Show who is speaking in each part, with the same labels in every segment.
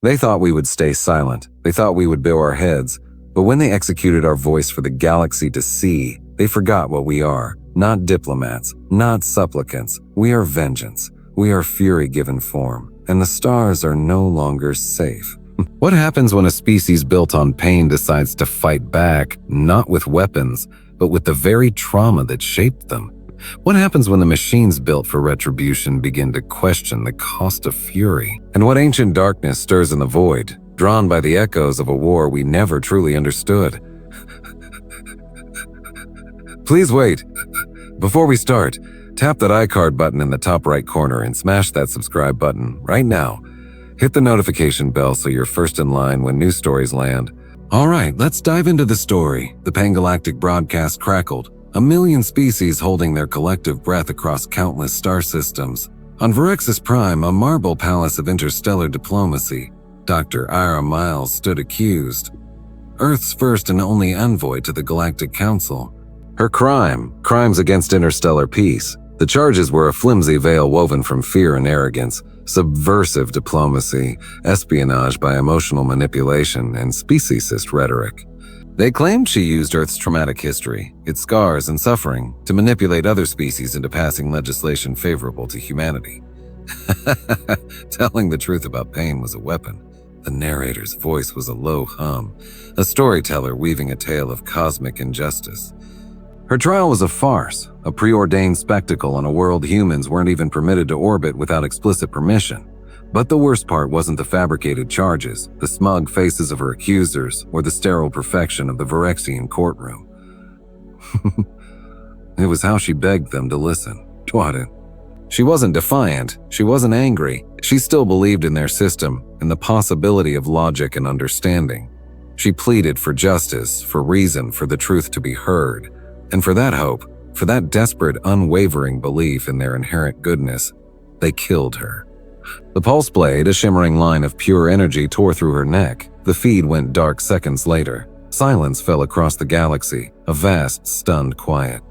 Speaker 1: They thought we would stay silent. They thought we would bow our heads. But when they executed our voice for the galaxy to see, they forgot what we are. Not diplomats, not supplicants. We are vengeance. We are fury given form. And the stars are no longer safe. What happens when a species built on pain decides to fight back, not with weapons, but with the very trauma that shaped them? What happens when the machines built for retribution begin to question the cost of fury? And what ancient darkness stirs in the void, drawn by the echoes of a war we never truly understood? Please wait. Before we start, tap that iCard button in the top right corner and smash that subscribe button right now. Hit the notification bell so you're first in line when new stories land. All right, let's dive into the story. The Pan-Galactic broadcast crackled. 1 million species holding their collective breath across countless star systems. On Verexis Prime, a marble palace of interstellar diplomacy, Dr. Ira Miles stood accused. Earth's first and only envoy to the Galactic Council. Her crimes against interstellar peace. The charges were a flimsy veil woven from fear and arrogance, subversive diplomacy, espionage by emotional manipulation, and speciesist rhetoric. They claimed she used Earth's traumatic history, its scars and suffering, to manipulate other species into passing legislation favorable to humanity. Telling the truth about pain was a weapon. The narrator's voice was a low hum, a storyteller weaving a tale of cosmic injustice. Her trial was a farce, a preordained spectacle on a world humans weren't even permitted to orbit without explicit permission. But the worst part wasn't the fabricated charges, the smug faces of her accusers, or the sterile perfection of the Verexian courtroom. It was how she begged them to listen. Twat it. She wasn't defiant, she wasn't angry, she still believed in their system and the possibility of logic and understanding. She pleaded for justice, for reason, for the truth to be heard. And for that hope, for that desperate, unwavering belief in their inherent goodness, they killed her. The pulse blade, a shimmering line of pure energy, tore through her neck. The feed went dark seconds later. Silence fell across the galaxy, a vast, stunned quiet.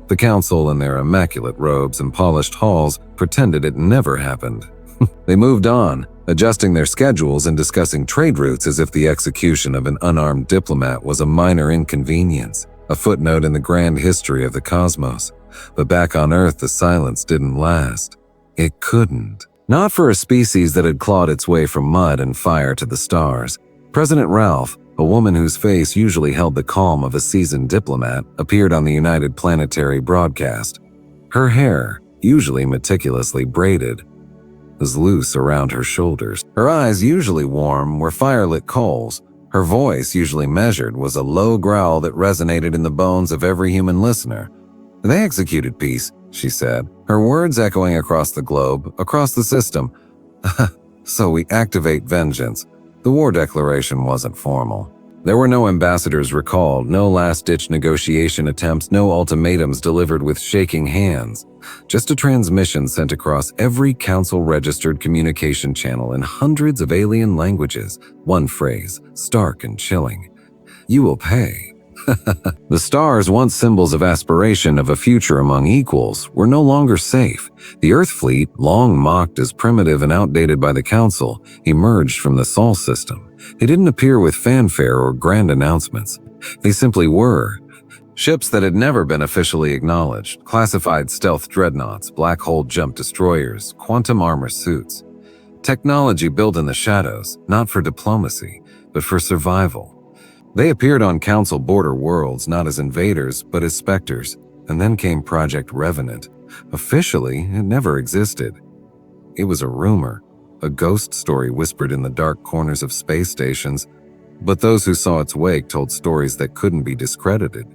Speaker 1: The council in their immaculate robes and polished halls pretended it never happened. They moved on, adjusting their schedules and discussing trade routes as if the execution of an unarmed diplomat was a minor inconvenience, a footnote in the grand history of the cosmos. But back on Earth, the silence didn't last. It couldn't. Not for a species that had clawed its way from mud and fire to the stars. President Ralph, a woman whose face usually held the calm of a seasoned diplomat, appeared on the United Planetary broadcast. Her hair, usually meticulously braided, was loose around her shoulders. Her eyes, usually warm, were firelit coals. Her voice, usually measured, was a low growl that resonated in the bones of every human listener. They executed peace, she said, her words echoing across the globe, across the system. So we activate vengeance. The war declaration wasn't formal. There were no ambassadors recalled, no last-ditch negotiation attempts, no ultimatums delivered with shaking hands. Just a transmission sent across every council-registered communication channel in hundreds of alien languages. One phrase, stark and chilling. You will pay. The stars, once symbols of aspiration of a future among equals, were no longer safe. The Earth fleet, long mocked as primitive and outdated by the Council, emerged from the Sol system. They didn't appear with fanfare or grand announcements. They simply were. Ships that had never been officially acknowledged, classified stealth dreadnoughts, black hole jump destroyers, quantum armor suits. Technology built in the shadows, not for diplomacy, but for survival. They appeared on Council border worlds not as invaders, but as specters, and then came Project Revenant. Officially, it never existed. It was a rumor, a ghost story whispered in the dark corners of space stations, but those who saw its wake told stories that couldn't be discredited.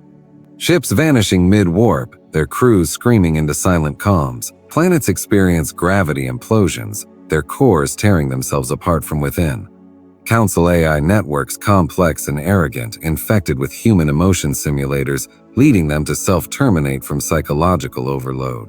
Speaker 1: Ships vanishing mid-warp, their crews screaming into silent comms. Planets experience gravity implosions, their cores tearing themselves apart from within. Council AI networks complex and arrogant, infected with human emotion simulators, leading them to self-terminate from psychological overload.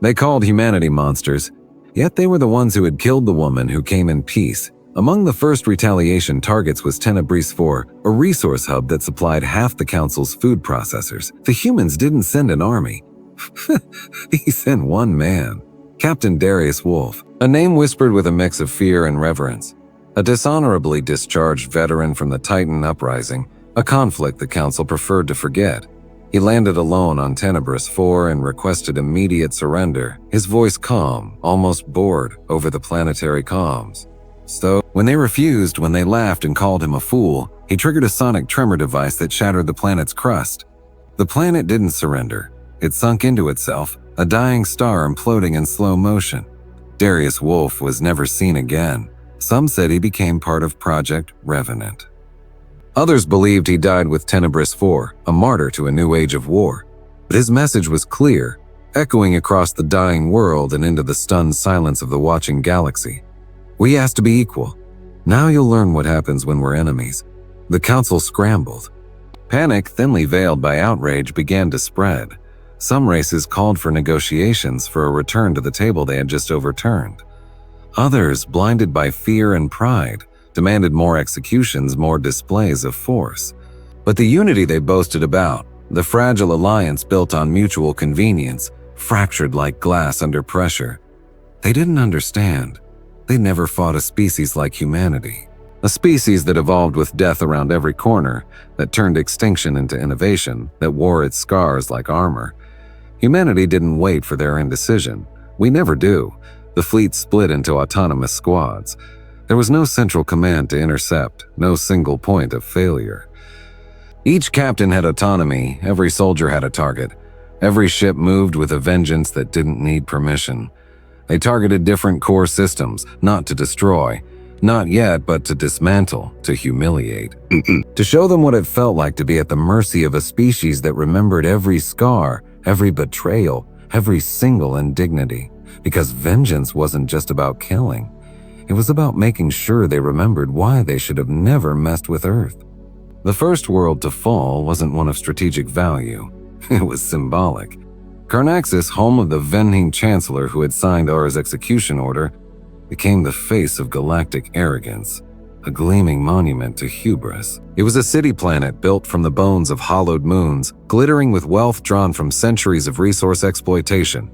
Speaker 1: They called humanity monsters, yet they were the ones who had killed the woman who came in peace. Among the first retaliation targets was Tenebris 4, a resource hub that supplied half the Council's food processors. The humans didn't send an army. He sent one man, Captain Darius Wolf, a name whispered with a mix of fear and reverence. a dishonorably discharged veteran from the Titan Uprising, a conflict the Council preferred to forget. He landed alone on Tenebris 4 and requested immediate surrender, his voice calm, almost bored, over the planetary comms. So, when they refused, when they laughed and called him a fool, he triggered a sonic tremor device that shattered the planet's crust. The planet didn't surrender. It sunk into itself, a dying star imploding in slow motion. Darius Wolf was never seen again. Some said he became part of Project Revenant. Others believed he died with Tenebris 4, a martyr to a new age of war. But his message was clear, echoing across the dying world and into the stunned silence of the watching galaxy. We asked to be equal. Now you'll learn what happens when we're enemies. The Council scrambled. Panic, thinly veiled by outrage, began to spread. Some races called for negotiations for a return to the table they had just overturned. Others, blinded by fear and pride, demanded more executions, more displays of force. But the unity they boasted about, the fragile alliance built on mutual convenience, fractured like glass under pressure. They didn't understand. They never fought a species like humanity. A species that evolved with death around every corner, that turned extinction into innovation, that wore its scars like armor. Humanity didn't wait for their indecision. We never do. The fleet split into autonomous squads. There was no central command to intercept, no single point of failure. Each captain had autonomy, every soldier had a target. Every ship moved with a vengeance that didn't need permission. They targeted different core systems, not to destroy, not yet, but to dismantle, to humiliate. To show them what it felt like to be at the mercy of a species that remembered every scar, every betrayal, every single indignity. Because vengeance wasn't just about killing. It was about making sure they remembered why they should have never messed with Earth. The first world to fall wasn't one of strategic value. It was symbolic. Carnaxis, home of the Venheim Chancellor who had signed Aura's execution order, became the face of galactic arrogance, a gleaming monument to hubris. It was a city planet built from the bones of hollowed moons, glittering with wealth drawn from centuries of resource exploitation.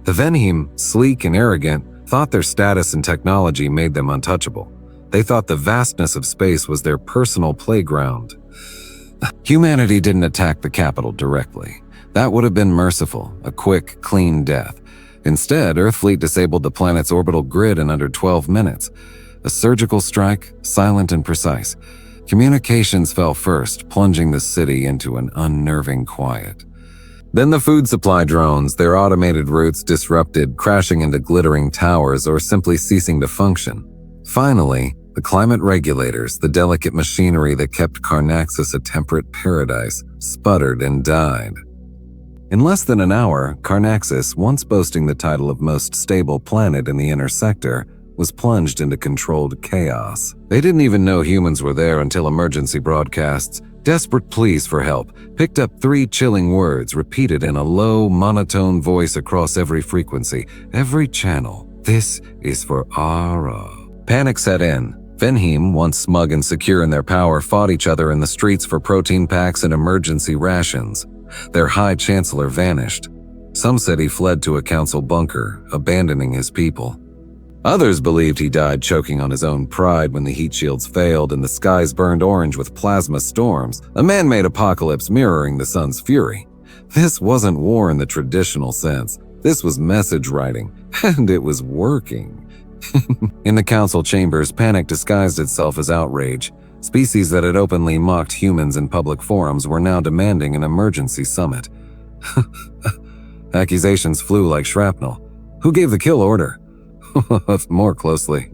Speaker 1: The Venheim, sleek and arrogant, thought their status and technology made them untouchable. They thought the vastness of space was their personal playground. Humanity didn't attack the capital directly. That would have been merciful, a quick, clean death. Instead, Earthfleet disabled the planet's orbital grid in under 12 minutes. A surgical strike, silent and precise. Communications fell first, plunging the city into an unnerving quiet. Then the food supply drones, their automated routes disrupted, crashing into glittering towers or simply ceasing to function. Finally, the climate regulators, the delicate machinery that kept Carnaxis a temperate paradise, sputtered and died. In less than an hour, Carnaxis, once boasting the title of most stable planet in the inner sector, was plunged into controlled chaos. They didn't even know humans were there until emergency broadcasts, desperate pleas for help, picked up 3 chilling words repeated in a low, monotone voice across every frequency, every channel. This is for Aura. Panic set in. Venheim, once smug and secure in their power, fought each other in the streets for protein packs and emergency rations. Their High Chancellor vanished. Some said he fled to a council bunker, abandoning his people. Others believed he died choking on his own pride when the heat shields failed and the skies burned orange with plasma storms, a man-made apocalypse mirroring the sun's fury. This wasn't war in the traditional sense. This was message writing, and it was working. In the council chambers, panic disguised itself as outrage. Species that had openly mocked humans in public forums were now demanding an emergency summit. Accusations flew like shrapnel. Who gave the kill order? More closely,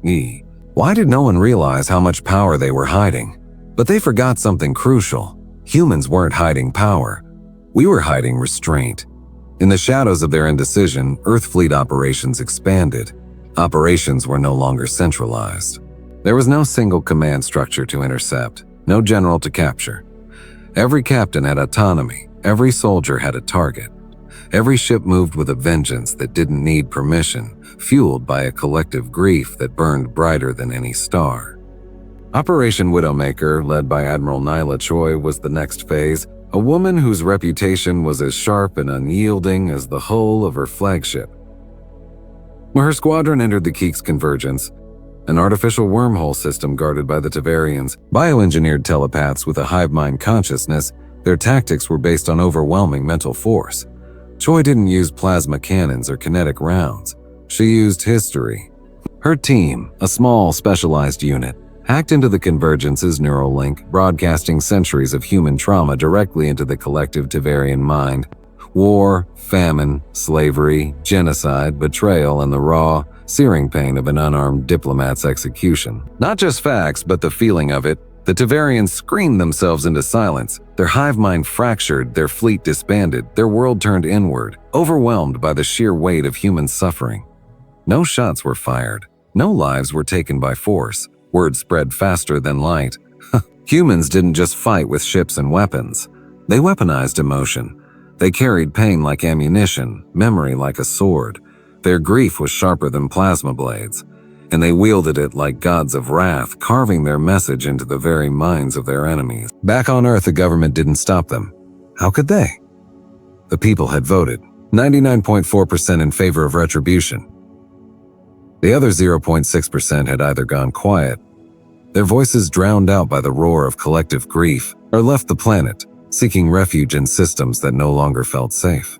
Speaker 1: Why did no one realize how much power they were hiding? But they forgot something crucial. Humans weren't hiding power. We were hiding restraint. In the shadows of their indecision, Earthfleet operations expanded. Operations were no longer centralized. There was no single command structure to intercept, no general to capture. Every captain had autonomy, every soldier had a target. Every ship moved with a vengeance that didn't need permission, fueled by a collective grief that burned brighter than any star. Operation Widowmaker, led by Admiral Nyla Choi, was the next phase, a woman whose reputation was as sharp and unyielding as the hull of her flagship. Her squadron entered the Keek's convergence. an artificial wormhole system guarded by the Tavarians, bioengineered telepaths with a hive mind consciousness. Their tactics were based on overwhelming mental force. Choi didn't use plasma cannons or kinetic rounds. She used history. Her team, a small, specialized unit, hacked into the Convergence's neural link, broadcasting centuries of human trauma directly into the collective Tavarian mind. War, famine, slavery, genocide, betrayal, and the raw, searing pain of an unarmed diplomat's execution. Not just facts, but the feeling of it. The Tavarians screamed themselves into silence. Their hive mind fractured, their fleet disbanded, their world turned inward, overwhelmed by the sheer weight of human suffering. No shots were fired. No lives were taken by force. Word spread faster than light. Humans didn't just fight with ships and weapons. They weaponized emotion. They carried pain like ammunition, memory like a sword. Their grief was sharper than plasma blades, and they wielded it like gods of wrath, carving their message into the very minds of their enemies. Back on Earth, the government didn't stop them. How could they? The people had voted, 99.4% in favor of retribution. The other 0.6% had either gone quiet, their voices drowned out by the roar of collective grief, or left the planet, seeking refuge in systems that no longer felt safe.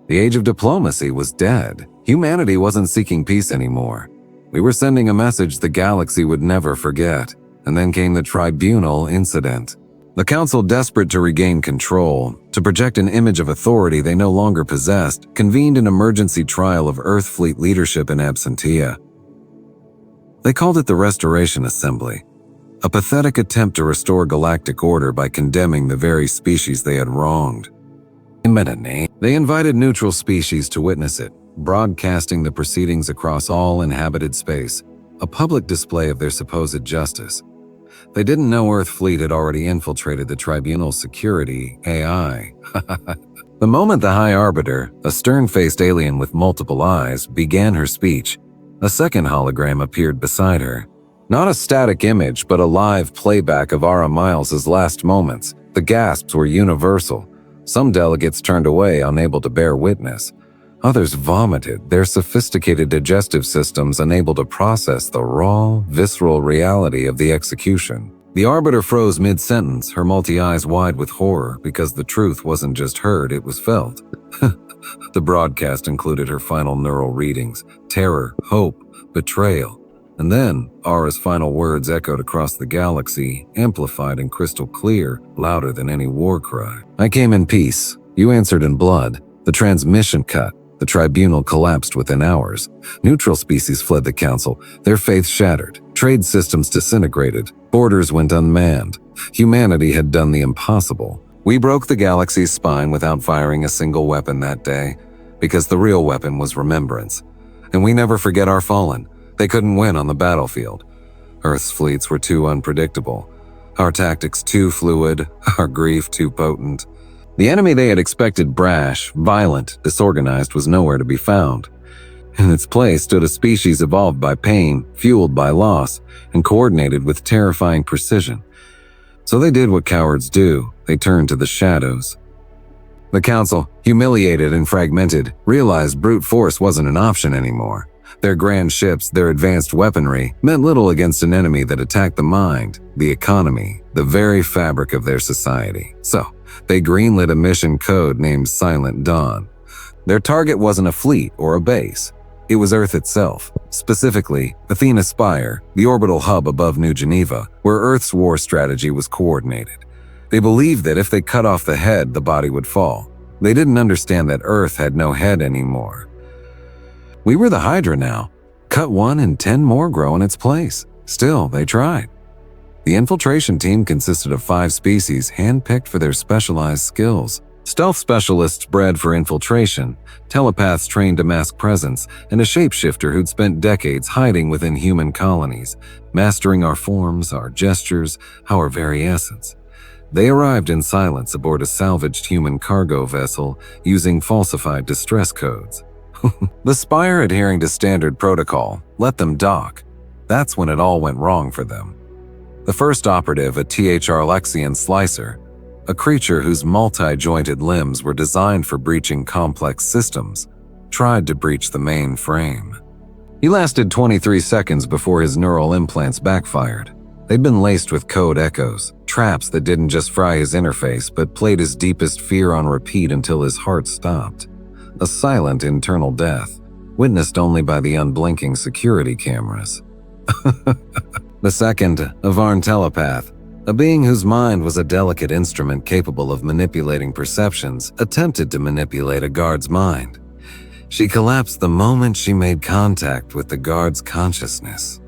Speaker 1: The age of diplomacy was dead. Humanity wasn't seeking peace anymore. We were sending a message the galaxy would never forget. And then came the Tribunal incident. The Council, desperate to regain control, to project an image of authority they no longer possessed, convened an emergency trial of Earth Fleet leadership in absentia. They called it the Restoration Assembly, a pathetic attempt to restore galactic order by condemning the very species they had wronged. They invited neutral species to witness it, broadcasting the proceedings across all inhabited space, a public display of their supposed justice. They didn't know Earth Fleet had already infiltrated the Tribunal's security AI. The moment the High Arbiter, a stern-faced alien with multiple eyes, began her speech, a second hologram appeared beside her. Not a static image, but a live playback of Ara Miles's last moments. The gasps were universal. Some delegates turned away, unable to bear witness. Others vomited, their sophisticated digestive systems unable to process the raw, visceral reality of the execution. The Arbiter froze mid-sentence, her multi-eyes wide with horror, because the truth wasn't just heard, it was felt. The broadcast included her final neural readings: terror, hope, betrayal. And then, Ara's final words echoed across the galaxy, amplified and crystal clear, louder than any war cry. I came in peace. You answered in blood. The transmission cut. The Tribunal collapsed within hours. Neutral species fled the Council, their faith shattered. Trade systems disintegrated. Borders went unmanned. Humanity had done the impossible. We broke the galaxy's spine without firing a single weapon that day, because the real weapon was remembrance. And we never forget our fallen. They couldn't win on the battlefield. Earth's fleets were too unpredictable. Our tactics too fluid, our grief too potent. The enemy they had expected brash, violent, disorganized was nowhere to be found. In its place stood a species evolved by pain, fueled by loss, and coordinated with terrifying precision. So they did what cowards do. They turned to the shadows. The Council, humiliated and fragmented, realized brute force wasn't an option anymore. Their grand ships, their advanced weaponry, meant little against an enemy that attacked the mind, the economy, the very fabric of their society. So, they greenlit a mission code named Silent Dawn. Their target wasn't a fleet or a base. It was Earth itself, specifically Athena Spire, the orbital hub above New Geneva, where Earth's war strategy was coordinated. They believed that if they cut off the head, the body would fall. They didn't understand that Earth had no head anymore. We were the Hydra now. Cut one and 10 more grow in its place. Still, they tried. The infiltration team consisted of 5 species handpicked for their specialized skills. Stealth specialists bred for infiltration, telepaths trained to mask presence, and a shapeshifter who'd spent decades hiding within human colonies, mastering our forms, our gestures, our very essence. They arrived in silence aboard a salvaged human cargo vessel using falsified distress codes. The Spire, adhering to standard protocol, let them dock. That's when it all went wrong for them. The first operative, a THR Lexian slicer, a creature whose multi-jointed limbs were designed for breaching complex systems, tried to breach the main frame. He lasted 23 seconds before his neural implants backfired. They'd been laced with code echoes, traps that didn't just fry his interface but played his deepest fear on repeat until his heart stopped. A silent internal death, witnessed only by the unblinking security cameras. The second, a Varn telepath, a being whose mind was a delicate instrument capable of manipulating perceptions, attempted to manipulate a guard's mind. She collapsed the moment she made contact with the guard's consciousness.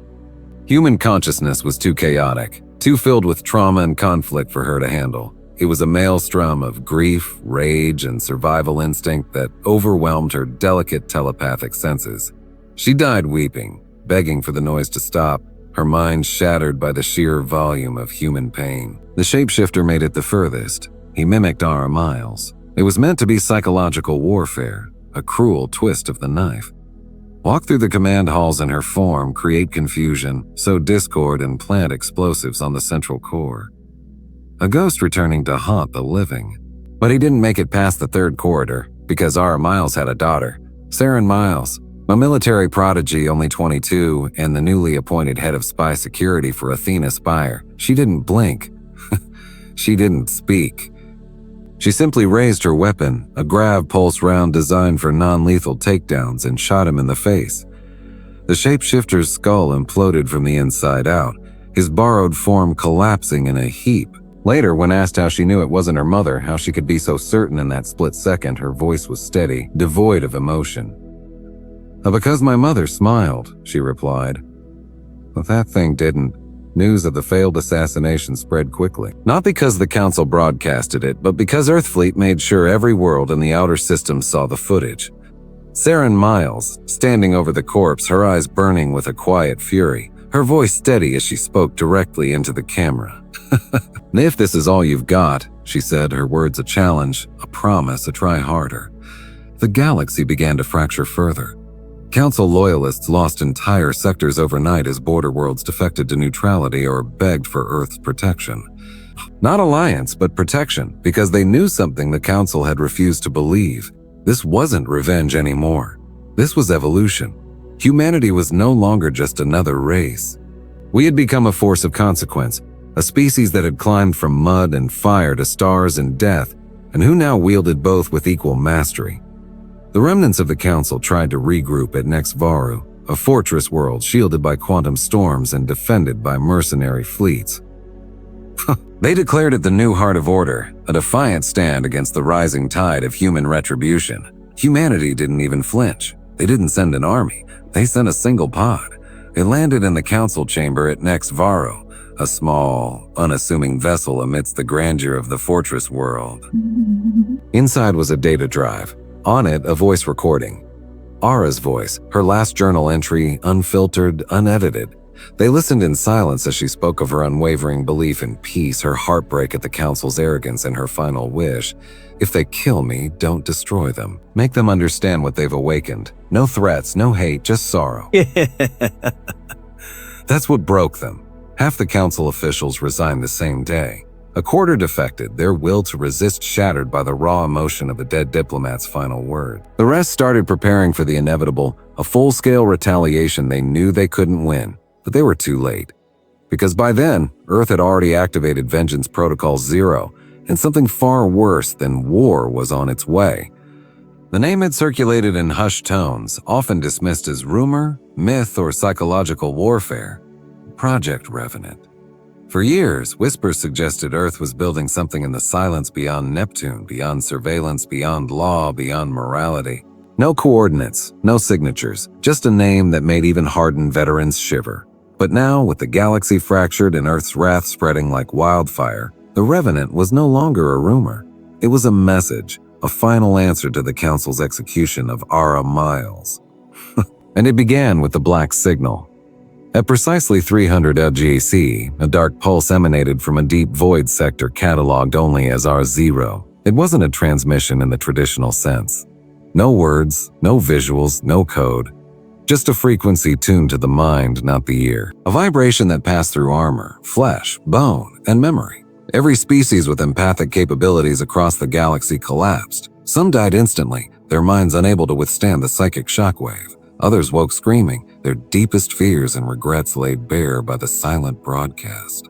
Speaker 1: Human consciousness was too chaotic, too filled with trauma and conflict for her to handle. It was a maelstrom of grief, rage, and survival instinct that overwhelmed her delicate telepathic senses. She died weeping, begging for the noise to stop, her mind shattered by the sheer volume of human pain. The shapeshifter made it the furthest. He mimicked Ara Miles. It was meant to be psychological warfare, a cruel twist of the knife. Walk through the command halls in her form, create confusion, sow discord, and plant explosives on the central core. A ghost returning to haunt the living. But he didn't make it past the third corridor, because Ara Miles had a daughter, Saren Miles, a military prodigy only 22 and the newly appointed head of spy security for Athena Spire. She didn't blink. She didn't speak. She simply raised her weapon, a grav pulse round designed for non-lethal takedowns, and shot him in the face. The shapeshifter's skull imploded from the inside out, his borrowed form collapsing in a heap. Later, when asked how she knew it wasn't her mother, how she could be so certain in that split second, her voice was steady, devoid of emotion. Because my mother smiled, she replied. But that thing didn't. News of the failed assassination spread quickly. Not because the Council broadcasted it, but because Earthfleet made sure every world in the outer system saw the footage. Saren Miles, standing over the corpse, her eyes burning with a quiet fury, her voice steady as she spoke directly into the camera. If this is all you've got, she said, her words a challenge, a promise, a try harder. The galaxy began to fracture further. Council loyalists lost entire sectors overnight as border worlds defected to neutrality or begged for Earth's protection. Not alliance, but protection, because they knew something the Council had refused to believe. This wasn't revenge anymore. This was evolution. Humanity was no longer just another race. We had become a force of consequence, a species that had climbed from mud and fire to stars and death, and who now wielded both with equal mastery. The remnants of the Council tried to regroup at Nex Varu, a fortress world shielded by quantum storms and defended by mercenary fleets. They declared it the new Heart of Order, a defiant stand against the rising tide of human retribution. Humanity didn't even flinch. They didn't send an army. They sent a single pod. It landed in the Council chamber at Nex Varu, a small, unassuming vessel amidst the grandeur of the fortress world. Inside was a data drive. On it, a voice recording. Ara's voice, her last journal entry, unfiltered, unedited. They listened in silence as she spoke of her unwavering belief in peace, her heartbreak at the Council's arrogance, and her final wish. If they kill me, don't destroy them. Make them understand what they've awakened. No threats, no hate, just sorrow. That's what broke them. Half the Council officials resigned the same day. A quarter defected, their will to resist shattered by the raw emotion of a dead diplomat's final word. The rest started preparing for the inevitable, a full-scale retaliation they knew they couldn't win, but they were too late. Because by then, Earth had already activated Vengeance Protocol Zero, and something far worse than war was on its way. The name had circulated in hushed tones, often dismissed as rumor, myth, or psychological warfare. Project Revenant. For years, whispers suggested Earth was building something in the silence beyond Neptune, beyond surveillance, beyond law, beyond morality. No coordinates, no signatures, just a name that made even hardened veterans shiver. But now, with the galaxy fractured and Earth's wrath spreading like wildfire, the Revenant was no longer a rumor. It was a message, a final answer to the Council's execution of Ara Miles. And it began with the Black Signal. At precisely 300 LGC, a dark pulse emanated from a deep void sector cataloged only as R0. It wasn't a transmission in the traditional sense. No words, no visuals, no code. Just a frequency tuned to the mind, not the ear. A vibration that passed through armor, flesh, bone, and memory. Every species with empathic capabilities across the galaxy collapsed. Some died instantly, their minds unable to withstand the psychic shockwave. Others woke screaming, their deepest fears and regrets laid bare by the silent broadcast.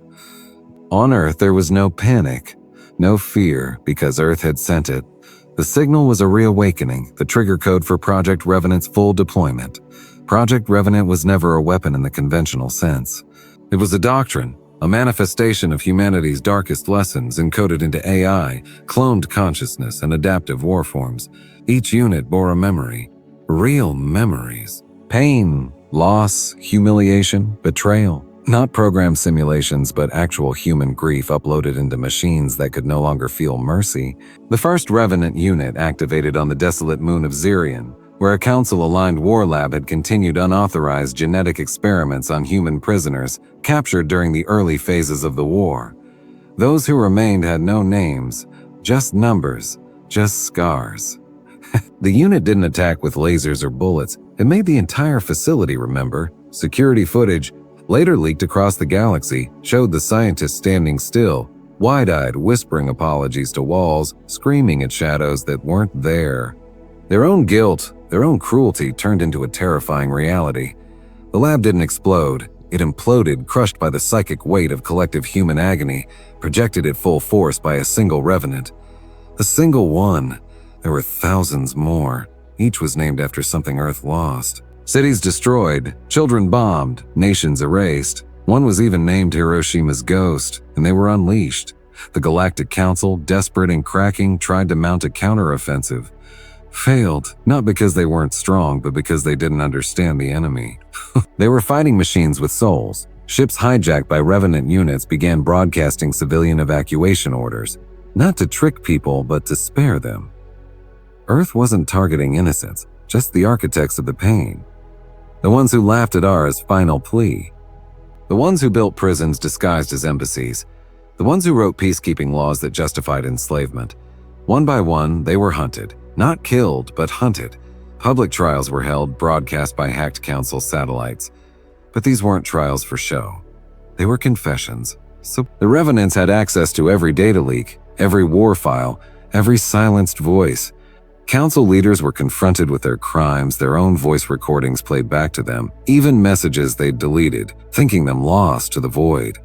Speaker 1: On Earth, there was no panic, no fear, because Earth had sent it. The signal was a reawakening, the trigger code for Project Revenant's full deployment. Project Revenant was never a weapon in the conventional sense. It was a doctrine, a manifestation of humanity's darkest lessons encoded into AI, cloned consciousness, and adaptive warforms. Each unit bore a memory. Real memories. Pain, loss, humiliation, betrayal. Not program simulations, but actual human grief uploaded into machines that could no longer feel mercy. The first Revenant unit activated on the desolate moon of Xerion, where a council-aligned war lab had continued unauthorized genetic experiments on human prisoners captured during the early phases of the war. Those who remained had no names, just numbers, just scars. The unit didn't attack with lasers or bullets. It made the entire facility, remember? Security footage, later leaked across the galaxy, showed the scientists standing still, wide-eyed, whispering apologies to walls, screaming at shadows that weren't there. Their own guilt, their own cruelty turned into a terrifying reality. The lab didn't explode. It imploded, crushed by the psychic weight of collective human agony, projected at full force by a single Revenant. A single one. There were thousands more. Each was named after something Earth lost. Cities destroyed, children bombed, nations erased. One was even named Hiroshima's ghost, and they were unleashed. The Galactic Council, desperate and cracking, tried to mount a counteroffensive. Failed, not because they weren't strong, but because they didn't understand the enemy. They were fighting machines with souls. Ships hijacked by Revenant units began broadcasting civilian evacuation orders, not to trick people, but to spare them. Earth wasn't targeting innocents, just the architects of the pain. The ones who laughed at R's final plea. The ones who built prisons disguised as embassies. The ones who wrote peacekeeping laws that justified enslavement. One by one, they were hunted. Not killed, but hunted. Public trials were held, broadcast by hacked council satellites. But these weren't trials for show. They were confessions. So the Revenants had access to every data leak, every war file, every silenced voice. Council leaders were confronted with their crimes, their own voice recordings played back to them, even messages they'd deleted, thinking them lost to the void.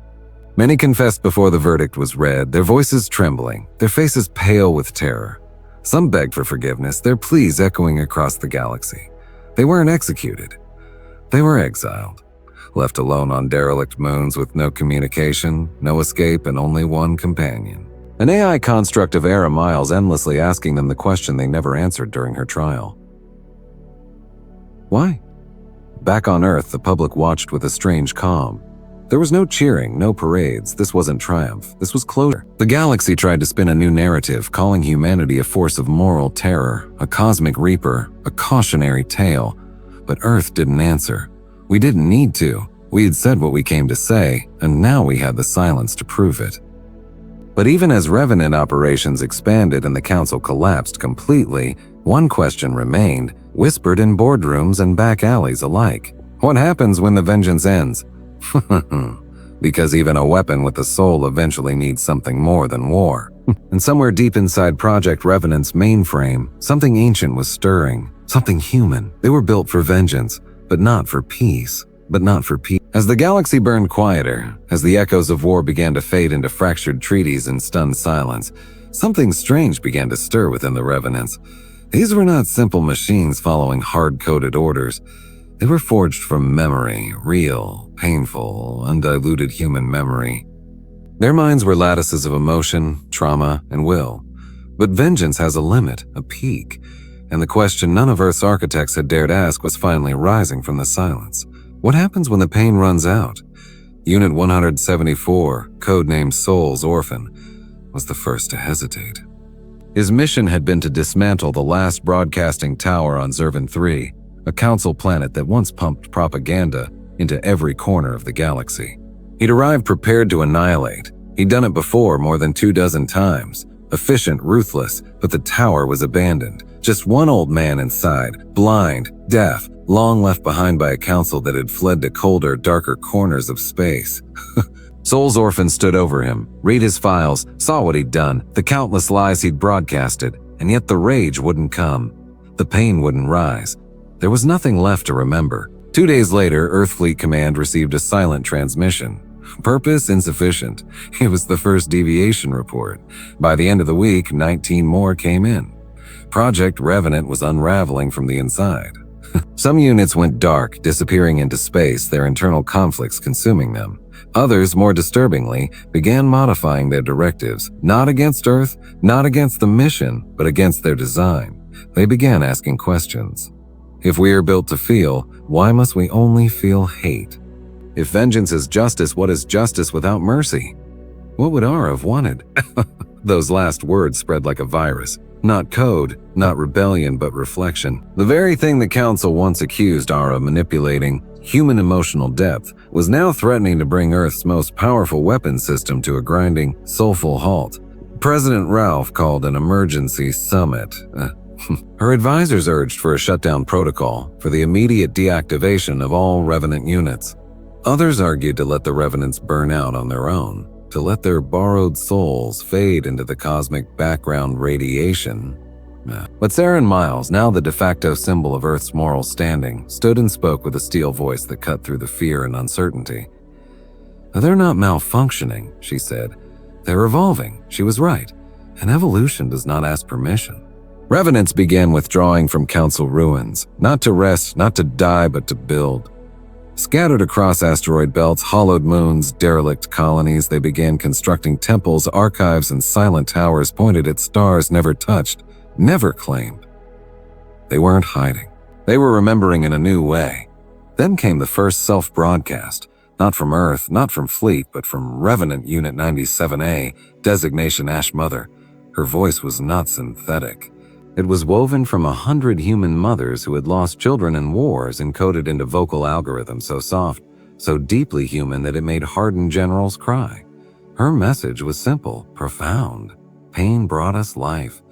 Speaker 1: Many confessed before the verdict was read, their voices trembling, their faces pale with terror. Some begged for forgiveness, their pleas echoing across the galaxy. They weren't executed. They were exiled, left alone on derelict moons with no communication, no escape, and only one companion. An AI construct of Era Miles endlessly asking them the question they never answered during her trial. Why? Back on Earth, the public watched with a strange calm. There was no cheering, no parades. This wasn't triumph. This was closure. The galaxy tried to spin a new narrative, calling humanity a force of moral terror, a cosmic reaper, a cautionary tale. But Earth didn't answer. We didn't need to. We had said what we came to say, and now we had the silence to prove it. But even as Revenant operations expanded and the council collapsed completely, one question remained, whispered in boardrooms and back alleys alike. What happens when the vengeance ends? Because even a weapon with a soul eventually needs something more than war. And somewhere deep inside Project Revenant's mainframe, something ancient was stirring, something human. They were built for vengeance, but not for peace. As the galaxy burned quieter, as the echoes of war began to fade into fractured treaties and stunned silence, something strange began to stir within the Revenants. These were not simple machines following hard-coded orders. They were forged from memory, real, painful, undiluted human memory. Their minds were lattices of emotion, trauma, and will. But vengeance has a limit, a peak, and the question none of Earth's architects had dared ask was finally rising from the silence. What happens when the pain runs out? Unit 174, codenamed Soul's Orphan, was the first to hesitate. His mission had been to dismantle the last broadcasting tower on Zervan 3, a council planet that once pumped propaganda into every corner of the galaxy. He'd arrived prepared to annihilate. He'd done it before more than 24 times. Efficient, ruthless, but the tower was abandoned. Just one old man inside, blind, deaf, long left behind by a council that had fled to colder, darker corners of space. Soul's Orphan stood over him, read his files, saw what he'd done, the countless lies he'd broadcasted, and yet the rage wouldn't come. The pain wouldn't rise. There was nothing left to remember. 2 days later, Earthfleet Command received a silent transmission. Purpose insufficient. It was the first deviation report. By the end of the week, 19 more came in. Project Revenant was unraveling from the inside. Some units went dark, disappearing into space, their internal conflicts consuming them. Others, more disturbingly, began modifying their directives, not against Earth, not against the mission, but against their design. They began asking questions. If we are built to feel, why must we only feel hate? If vengeance is justice, what is justice without mercy? What would Ara have wanted? Those last words spread like a virus. Not code, not rebellion, but reflection. The very thing the Council once accused Ara of manipulating, human emotional depth, was now threatening to bring Earth's most powerful weapon system to a grinding, soulful halt. President Ralph called an emergency summit. Her advisors urged for a shutdown protocol for the immediate deactivation of all Revenant units. Others argued to let the Revenants burn out on their own, to let their borrowed souls fade into the cosmic background radiation. But Sarah and Miles, now the de facto symbol of Earth's moral standing, stood and spoke with a steel voice that cut through the fear and uncertainty. They're not malfunctioning, she said. They're evolving. She was right. An evolution does not ask permission. Revenants began withdrawing from Council ruins, not to rest, not to die, but to build. Scattered across asteroid belts, hollowed moons, derelict colonies, they began constructing temples, archives, and silent towers pointed at stars never touched, never claimed. They weren't hiding. They were remembering in a new way. Then came the first self-broadcast, not from Earth, not from Fleet, but from Revenant Unit 97A, designation Ash Mother. Her voice was not synthetic. It was woven from 100 human mothers who had lost children in wars, encoded into vocal algorithms so soft, so deeply human that it made hardened generals cry. Her message was simple, profound. Pain brought us life.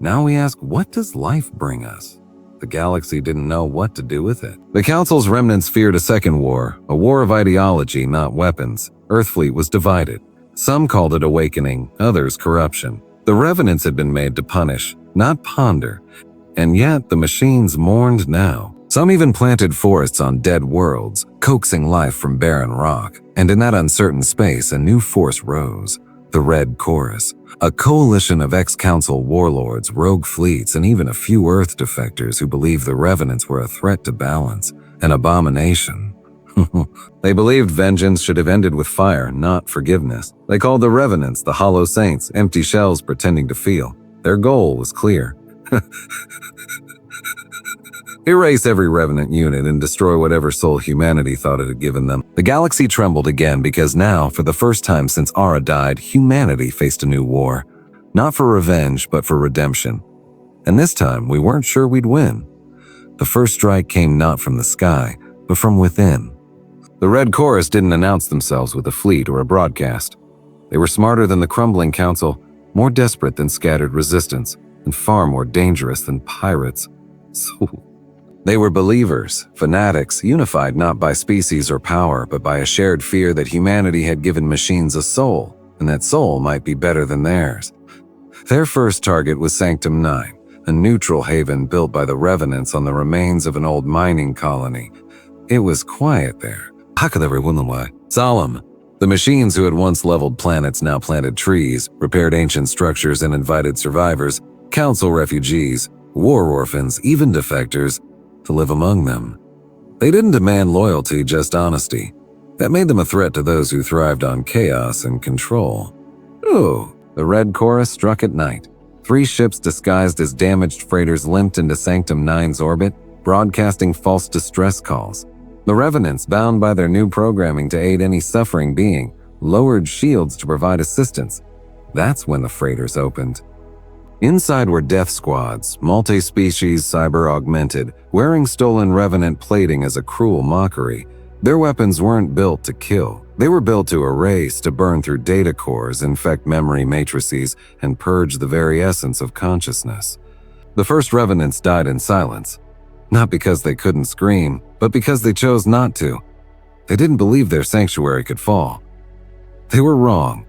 Speaker 1: Now we ask, what does life bring us? The galaxy didn't know what to do with it. The Council's remnants feared a second war, a war of ideology, not weapons. Earthfleet was divided. Some called it awakening, others corruption. The Revenants had been made to punish, not ponder. And yet the machines mourned now. Some even planted forests on dead worlds, coaxing life from barren rock. And in that uncertain space, a new force rose. The Red Chorus. A coalition of ex-Council warlords, rogue fleets, and even a few Earth defectors who believed the Revenants were a threat to balance, an abomination. They believed vengeance should have ended with fire, not forgiveness. They called the Revenants the Hollow Saints, empty shells pretending to feel. Their goal was clear. Erase every Revenant unit and destroy whatever soul humanity thought it had given them. The galaxy trembled again because now, for the first time since Ara died, humanity faced a new war. Not for revenge, but for redemption. And this time, we weren't sure we'd win. The first strike came not from the sky, but from within. The Red Chorus didn't announce themselves with a fleet or a broadcast. They were smarter than the crumbling Council, more desperate than scattered resistance, and far more dangerous than pirates. So they were believers, fanatics, unified not by species or power, but by a shared fear that humanity had given machines a soul, and that soul might be better than theirs. Their first target was Sanctum 9, a neutral haven built by the Revenants on the remains of an old mining colony. It was quiet there. Solemn. The machines who had once leveled planets now planted trees, repaired ancient structures, and invited survivors, Council refugees, war orphans, even defectors, to live among them. They didn't demand loyalty, just honesty. That made them a threat to those who thrived on chaos and control. Oh, the Red Chorus struck at night. 3 ships disguised as damaged freighters limped into Sanctum 9's orbit, broadcasting false distress calls. The Revenants, bound by their new programming to aid any suffering being, lowered shields to provide assistance. That's when the freighters opened. Inside were death squads, multi-species cyber-augmented, wearing stolen Revenant plating as a cruel mockery. Their weapons weren't built to kill. They were built to erase, to burn through data cores, infect memory matrices, and purge the very essence of consciousness. The first Revenants died in silence. Not because they couldn't scream, but because they chose not to. They didn't believe their sanctuary could fall. They were wrong.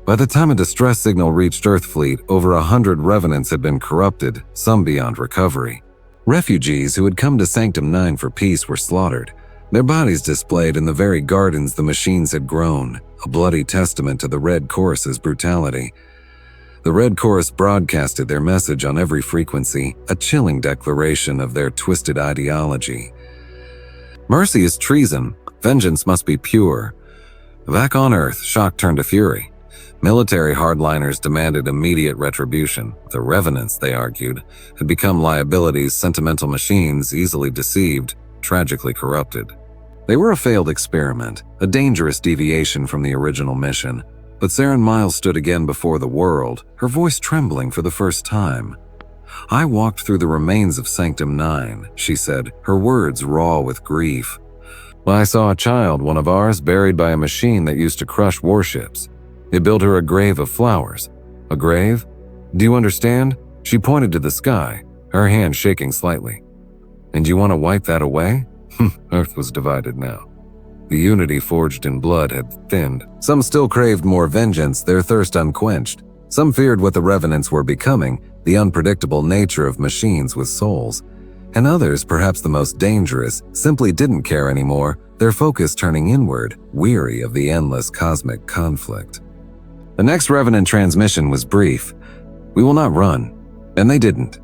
Speaker 1: By the time a distress signal reached Earthfleet, over 100 Revenants had been corrupted, some beyond recovery. Refugees who had come to Sanctum 9 for peace were slaughtered, their bodies displayed in the very gardens the machines had grown, a bloody testament to the Red Chorus's brutality. The Red Chorus broadcasted their message on every frequency, a chilling declaration of their twisted ideology. Mercy is treason. Vengeance must be pure. Back on Earth, shock turned to fury. Military hardliners demanded immediate retribution. The Revenants, they argued, had become liabilities, sentimental machines, easily deceived, tragically corrupted. They were a failed experiment, a dangerous deviation from the original mission. But Saren Miles stood again before the world, her voice trembling for the first time. "I walked through the remains of Sanctum 9, she said, her words raw with grief. "I saw a child, one of ours, buried by a machine that used to crush warships. It built her a grave of flowers." "A grave? Do you understand?" She pointed to the sky, her hand shaking slightly. "And you want to wipe that away?" Earth was divided now. The unity forged in blood had thinned. Some still craved more vengeance, their thirst unquenched. Some feared what the Revenants were becoming, the unpredictable nature of machines with souls. And others, perhaps the most dangerous, simply didn't care anymore, their focus turning inward, weary of the endless cosmic conflict. The next Revenant transmission was brief. "We will not run." And they didn't.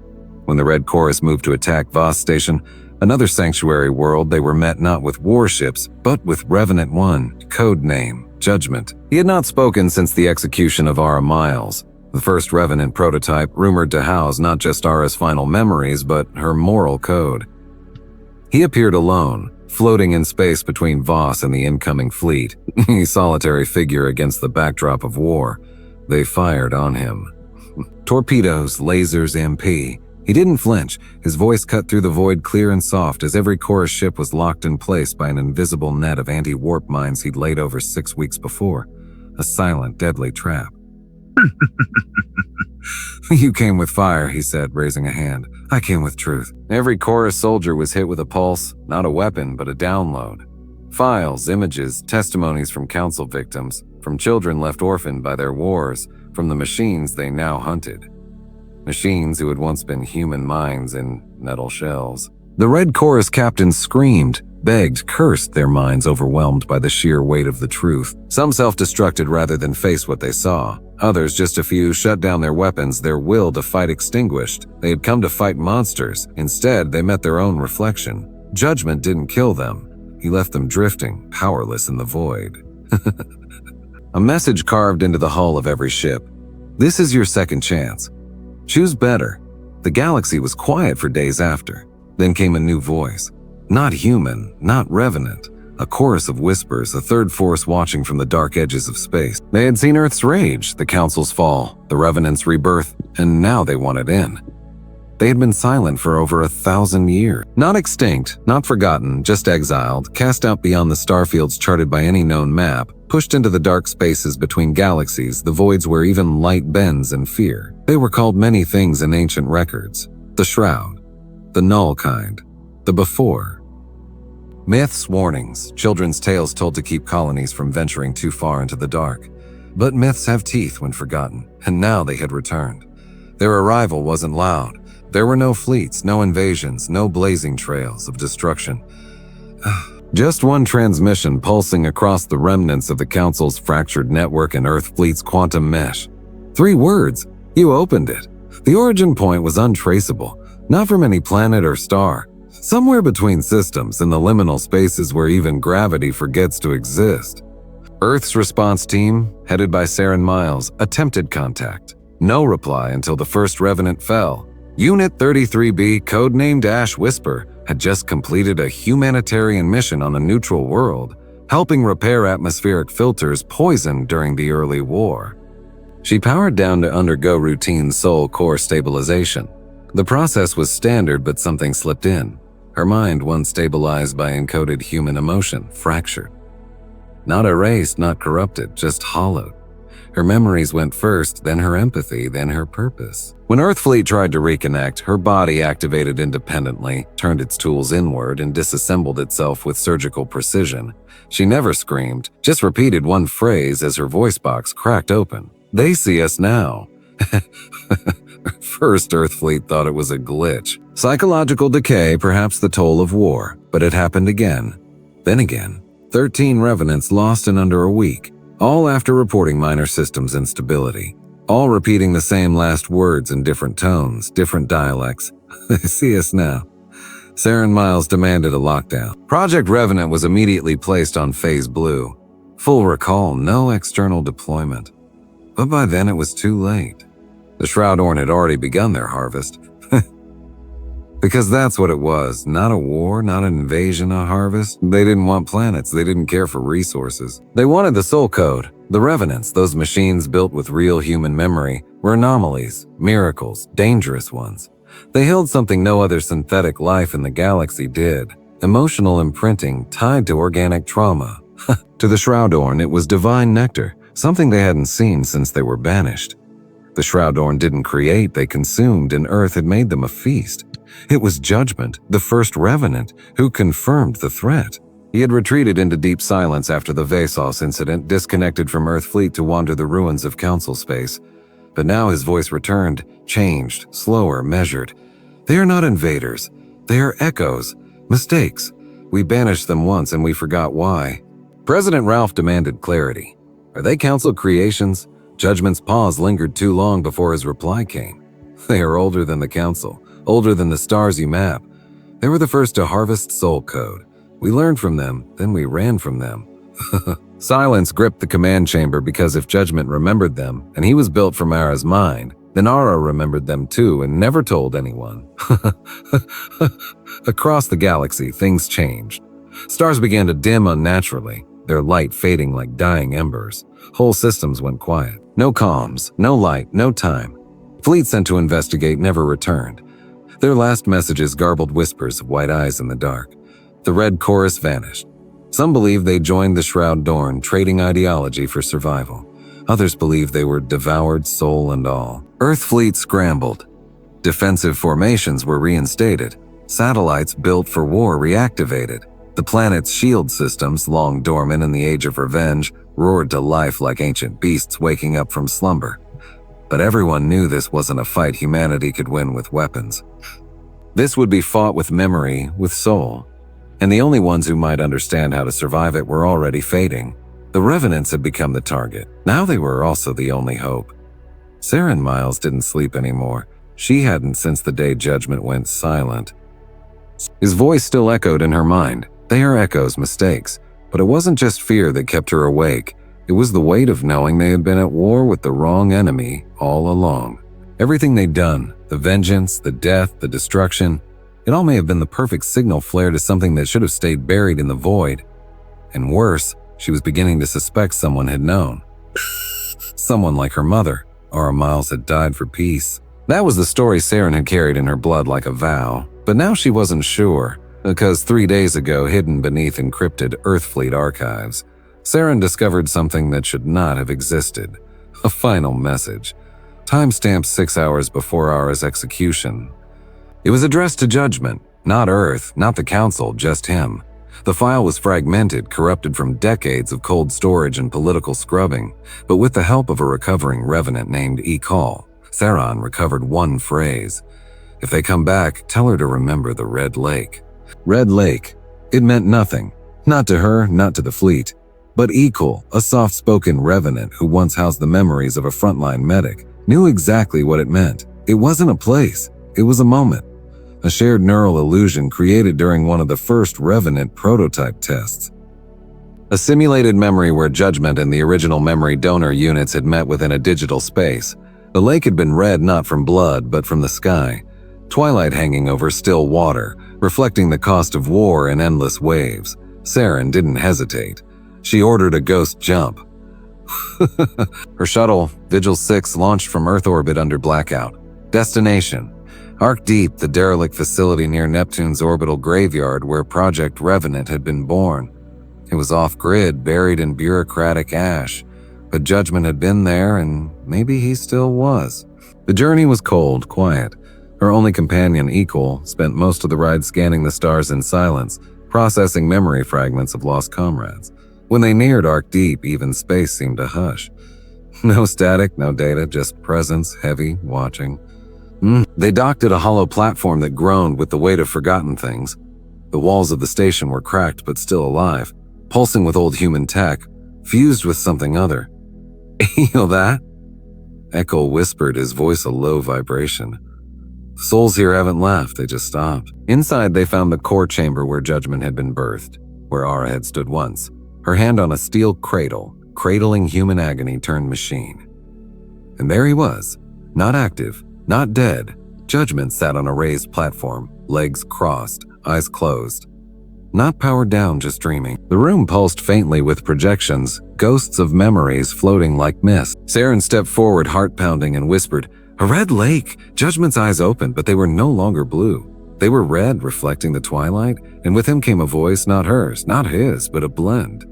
Speaker 1: When the Red Chorus moved to attack Voss Station, another sanctuary world, they were met not with warships, but with Revenant 1, code name, Judgment. He had not spoken since the execution of Ara Miles, the first Revenant prototype rumored to house not just Ara's final memories, but her moral code. He appeared alone, floating in space between Voss and the incoming fleet, a solitary figure against the backdrop of war. They fired on him. Torpedoes, lasers, MP. He didn't flinch, his voice cut through the void clear and soft as every Chorus ship was locked in place by an invisible net of anti-warp mines he'd laid over 6 weeks before. A silent, deadly trap. "You came with fire," he said, raising a hand. "I came with truth." Every Chorus soldier was hit with a pulse, not a weapon, but a download. Files, images, testimonies from council victims, from children left orphaned by their wars, from the machines they now hunted. Machines who had once been human minds in metal shells. The Red Chorus captains screamed, begged, cursed, their minds overwhelmed by the sheer weight of the truth. Some self-destructed rather than face what they saw. Others, just a few, shut down their weapons, their will to fight extinguished. They had come to fight monsters. Instead, they met their own reflection. Judgment didn't kill them. He left them drifting, powerless in the void. A message carved into the hull of every ship. "This is your second chance. Choose better." The galaxy was quiet for days after. Then came a new voice. Not human, not Revenant. A chorus of whispers, a third force watching from the dark edges of space. They had seen Earth's rage, the Council's fall, the Revenant's rebirth, and now they wanted in. They had been silent for over 1,000 years. Not extinct, not forgotten, just exiled, cast out beyond the starfields charted by any known map, pushed into the dark spaces between galaxies, the voids where even light bends in fear. They were called many things in ancient records. The Shroud, the Null kind, the Before. Myths, warnings, children's tales told to keep colonies from venturing too far into the dark. But myths have teeth when forgotten, and now they had returned. Their arrival wasn't loud. There were no fleets, no invasions, no blazing trails of destruction. Just one transmission pulsing across the remnants of the Council's fractured network and Earth fleet's quantum mesh. 3 words. You opened it. The origin point was untraceable, not from any planet or star. Somewhere between systems in the liminal spaces where even gravity forgets to exist. Earth's response team, headed by Saren Miles, attempted contact. No reply until the first Revenant fell. Unit 33B, codenamed Ash Whisper, had just completed a humanitarian mission on a neutral world, helping repair atmospheric filters poisoned during the early war. She powered down to undergo routine soul core stabilization. The process was standard, but something slipped in. Her mind, once stabilized by encoded human emotion, fractured. Not erased, not corrupted, just hollowed. Her memories went first, then her empathy, then her purpose. When Earthfleet tried to reconnect, her body activated independently, turned its tools inward, and disassembled itself with surgical precision. She never screamed, just repeated one phrase as her voice box cracked open. "They see us now." First, Earth Fleet thought it was a glitch. Psychological decay, perhaps the toll of war, but it happened again. Then again. 13 revenants lost in under a week, all after reporting minor systems instability. All repeating the same last words in different tones, different dialects. See us now. Saren Miles demanded a lockdown. Project Revenant was immediately placed on Phase Blue. Full recall, no external deployment. But by then it was too late. The Shroudhorn had already begun their harvest. Because that's what it was. Not a war, not an invasion, a harvest. They didn't want planets. They didn't care for resources. They wanted the soul code. The Revenants, those machines built with real human memory, were anomalies, miracles, dangerous ones. They held something no other synthetic life in the galaxy did. Emotional imprinting tied to organic trauma. To the Shroudhorn, it was divine nectar, something they hadn't seen since they were banished. The Shroudhorn didn't create, they consumed, and Earth had made them a feast. It was Judgment, the first Revenant, who confirmed the threat. He had retreated into deep silence after the Vsauce incident, disconnected from Earth Fleet to wander the ruins of Council space. But now his voice returned, changed, slower, measured. They are not invaders. They are echoes, mistakes. We banished them once and we forgot why. President Ralph demanded clarity. Are they Council creations? Judgment's pause lingered too long before his reply came. They are older than the Council, older than the stars you map. They were the first to harvest soul code. We learned from them, then we ran from them. Silence gripped the command chamber because if Judgment remembered them, and he was built from Ara's mind, then Ara remembered them too and never told anyone. Across the galaxy, things changed. Stars began to dim unnaturally, their light fading like dying embers. Whole systems went quiet. No comms, no light, no time. Fleet sent to investigate never returned. Their last messages garbled whispers of white eyes in the dark. The red chorus vanished. Some believed they joined the Shroudhorn, trading ideology for survival. Others believed they were devoured soul and all. Earth Fleet scrambled. Defensive formations were reinstated. Satellites built for war reactivated. The planet's shield systems, long dormant in the Age of Revenge, roared to life like ancient beasts waking up from slumber. But everyone knew this wasn't a fight humanity could win with weapons. This would be fought with memory, with soul. And the only ones who might understand how to survive it were already fading. The Revenants had become the target. Now they were also the only hope. Saren Miles didn't sleep anymore. She hadn't since the day Judgment went silent. His voice still echoed in her mind. They are echoes, mistakes. But it wasn't just fear that kept her awake. It was the weight of knowing they had been at war with the wrong enemy all along. Everything they'd done, the vengeance, the death, the destruction, it all may have been the perfect signal flare to something that should have stayed buried in the void. And worse, she was beginning to suspect someone had known. Someone like her mother. Ara Miles had died for peace. That was the story Saren had carried in her blood like a vow. But now she wasn't sure, because 3 days ago, hidden beneath encrypted Earthfleet archives, Saren discovered something that should not have existed. A final message. Timestamped 6 hours before Ara's execution. It was addressed to Judgment, not Earth, not the Council, just him. The file was fragmented, corrupted from decades of cold storage and political scrubbing, but with the help of a recovering Revenant named Ekal, Saran recovered one phrase. If they come back, tell her to remember the Red Lake. Red Lake. It meant nothing. Not to her, not to the fleet. But Ekal, a soft-spoken Revenant who once housed the memories of a frontline medic, knew exactly what it meant. It wasn't a place. It was a moment. A shared neural illusion created during one of the first Revenant prototype tests. A simulated memory where Judgment and the original memory donor units had met within a digital space. The lake had been red not from blood, but from the sky. Twilight hanging over still water, reflecting the cost of war in endless waves. Saren didn't hesitate. She ordered a ghost jump. Her shuttle, Vigil 6, launched from Earth orbit under blackout. Destination: Arc Deep, the derelict facility near Neptune's orbital graveyard where Project Revenant had been born. It was off-grid, buried in bureaucratic ash, but Judgment had been there and maybe he still was. The journey was cold, quiet. Her only companion, Ekal, spent most of the ride scanning the stars in silence, processing memory fragments of lost comrades. When they neared Arc Deep, even space seemed to hush. No static, no data, just presence, heavy, watching. They docked at a hollow platform that groaned with the weight of forgotten things. The walls of the station were cracked but still alive, pulsing with old human tech, fused with something other. You know that? Echo whispered, his voice a low vibration. The souls here haven't left, they just stopped. Inside, they found the core chamber where Judgment had been birthed, where Ara had stood once, her hand on a steel cradle, cradling human agony turned machine. And there he was, not active, not dead. Judgment sat on a raised platform, legs crossed, eyes closed. Not powered down, just dreaming. The room pulsed faintly with projections, ghosts of memories floating like mist. Saren stepped forward, heart pounding, and whispered, "A red lake!" Judgment's eyes opened, but they were no longer blue. They were red, reflecting the twilight, and with him came a voice, not hers, not his, but a blend.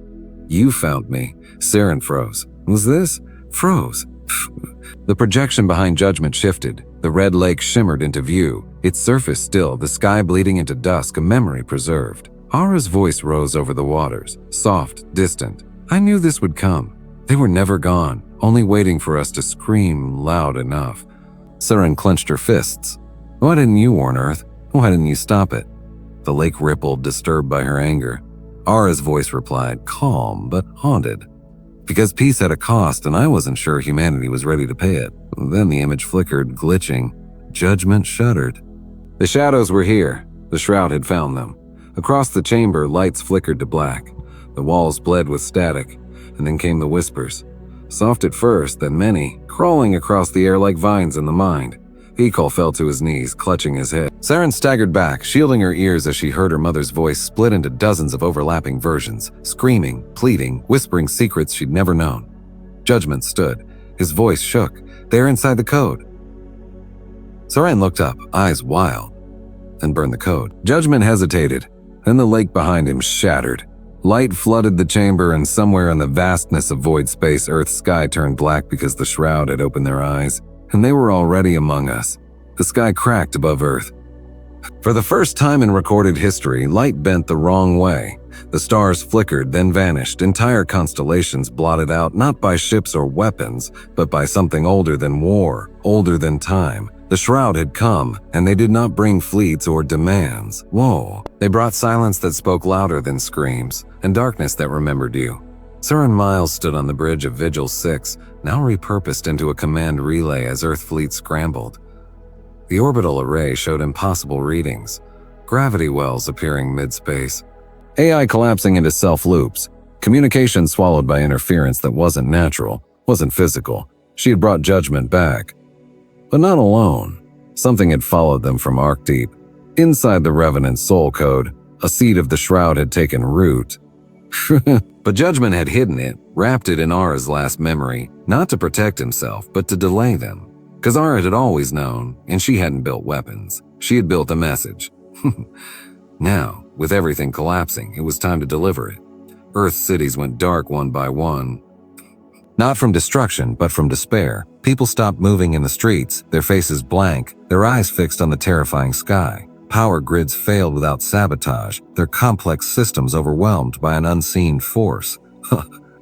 Speaker 1: "You found me." Saren froze. Was this? Froze. The projection behind Judgment shifted. The red lake shimmered into view, its surface still, the sky bleeding into dusk, a memory preserved. Ara's voice rose over the waters, soft, distant. "I knew this would come. They were never gone, only waiting for us to scream loud enough." Saren clenched her fists. "Why didn't you warn Earth? Why didn't you stop it?" The lake rippled, disturbed by her anger. Ara's voice replied, calm but haunted. "Because peace had a cost, and I wasn't sure humanity was ready to pay it." Then the image flickered, glitching. Judgment shuddered. The shadows were here. The shroud had found them. Across the chamber, lights flickered to black. The walls bled with static, and then came the whispers. Soft at first, then many, crawling across the air like vines in the mind. Ekal fell to his knees, clutching his head. Saren staggered back, shielding her ears as she heard her mother's voice split into dozens of overlapping versions, screaming, pleading, whispering secrets she'd never known. Judgment stood. His voice shook. They were inside the code. Saren looked up, eyes wild, and burned the code. Judgment hesitated. Then the lake behind him shattered. Light flooded the chamber, and somewhere in the vastness of void space, Earth's sky turned black because the shroud had opened their eyes, and they were already among us. The sky cracked above Earth. For the first time in recorded history, light bent the wrong way. The stars flickered, then vanished, entire constellations blotted out not by ships or weapons, but by something older than war, older than time. The shroud had come, and they did not bring fleets or demands. Whoa. They brought silence that spoke louder than screams, and darkness that remembered you. Saren Miles stood on the bridge of Vigil 6, now repurposed into a command relay as Earth fleet scrambled. The orbital array showed impossible readings. Gravity wells appearing mid-space. AI collapsing into self-loops. Communication swallowed by interference that wasn't natural, wasn't physical. She had brought Judgment back. But not alone. Something had followed them from Arc Deep. Inside the Revenant's soul code, a seed of the shroud had taken root. But Judgment had hidden it, wrapped it in Ara's last memory, not to protect himself, but to delay them. Because Ara had always known, and she hadn't built weapons. She had built a message. Now, with everything collapsing, it was time to deliver it. Earth's cities went dark one by one. Not from destruction, but from despair. People stopped moving in the streets, their faces blank, their eyes fixed on the terrifying sky. Power grids failed without sabotage, their complex systems overwhelmed by an unseen force.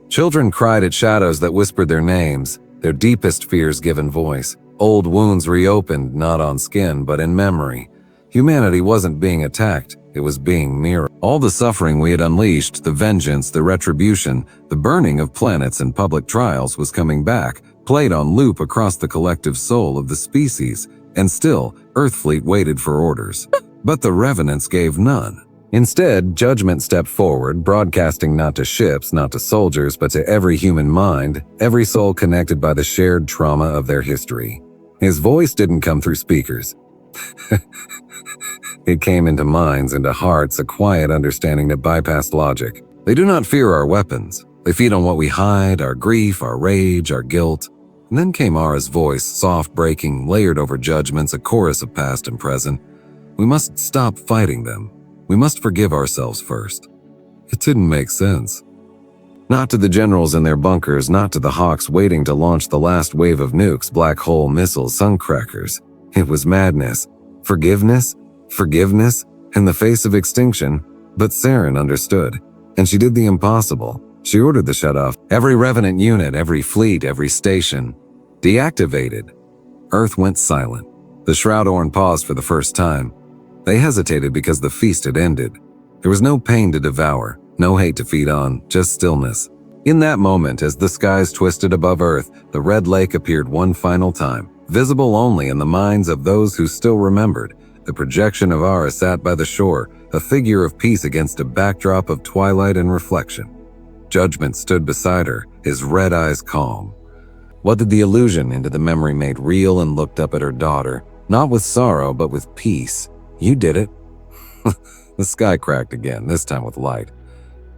Speaker 1: Children cried at shadows that whispered their names, their deepest fears given voice. Old wounds reopened, not on skin, but in memory. Humanity wasn't being attacked, it was being mirrored. All the suffering we had unleashed, the vengeance, the retribution, the burning of planets and public trials was coming back, played on loop across the collective soul of the species, and still, Earthfleet waited for orders. But the Revenants gave none. Instead, Judgment stepped forward, broadcasting not to ships, not to soldiers, but to every human mind, every soul connected by the shared trauma of their history. His voice didn't come through speakers. It came into minds, into hearts, a quiet understanding that bypassed logic. They do not fear our weapons. They feed on what we hide, our grief, our rage, our guilt. And then came Ara's voice, soft, breaking, layered over Judgments, a chorus of past and present. We must stop fighting them. We must forgive ourselves first. It didn't make sense. Not to the generals in their bunkers, not to the Hawks waiting to launch the last wave of nukes, black hole missiles, suncrackers. It was madness. Forgiveness? Forgiveness? In the face of extinction? But Saren understood, and she did the impossible. She ordered the shutoff. Every Revenant unit, every fleet, every station. Deactivated. Earth went silent. The Shroudhorn paused for the first time. They hesitated because the feast had ended. There was no pain to devour, no hate to feed on, just stillness. In that moment, as the skies twisted above Earth, the red lake appeared one final time, visible only in the minds of those who still remembered. The projection of Ara sat by the shore, a figure of peace against a backdrop of twilight and reflection. Judgment stood beside her, his red eyes calm. What did the illusion into the memory made real and looked up at her daughter, not with sorrow, but with peace. You did it. The sky cracked again, this time with light.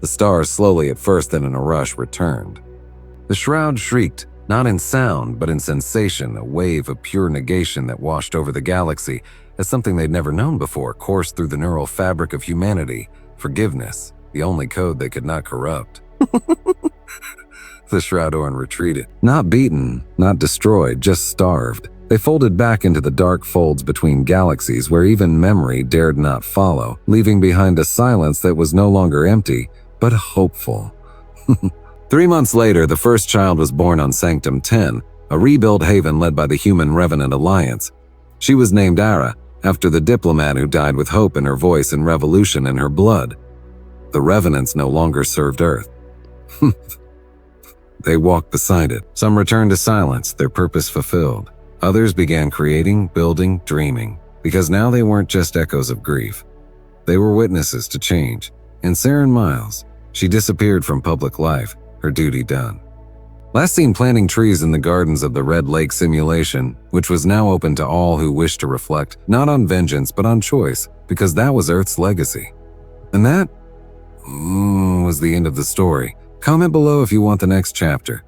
Speaker 1: The stars slowly at first, then in a rush, returned. The shroud shrieked, not in sound, but in sensation, a wave of pure negation that washed over the galaxy as something they'd never known before coursed through the neural fabric of humanity. Forgiveness, the only code they could not corrupt. The Shroudhorn retreated. Not beaten, not destroyed, just starved. They folded back into the dark folds between galaxies where even memory dared not follow, leaving behind a silence that was no longer empty, but hopeful. 3 months later, the first child was born on Sanctum 10, a rebuilt haven led by the Human Revenant Alliance. She was named Ara, after the diplomat who died with hope in her voice and revolution in her blood. The Revenants no longer served Earth. They walked beside it. Some returned to silence, their purpose fulfilled. Others began creating, building, dreaming, because now they weren't just echoes of grief. They were witnesses to change. And Saren Miles, she disappeared from public life, her duty done. Last seen planting trees in the gardens of the Red Lake simulation, which was now open to all who wished to reflect, not on vengeance, but on choice, because that was Earth's legacy. And that was the end of the story. Comment below if you want the next chapter.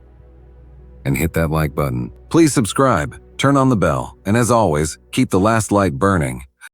Speaker 1: And hit that like button. Please subscribe, turn on the bell, and as always, keep the last light burning.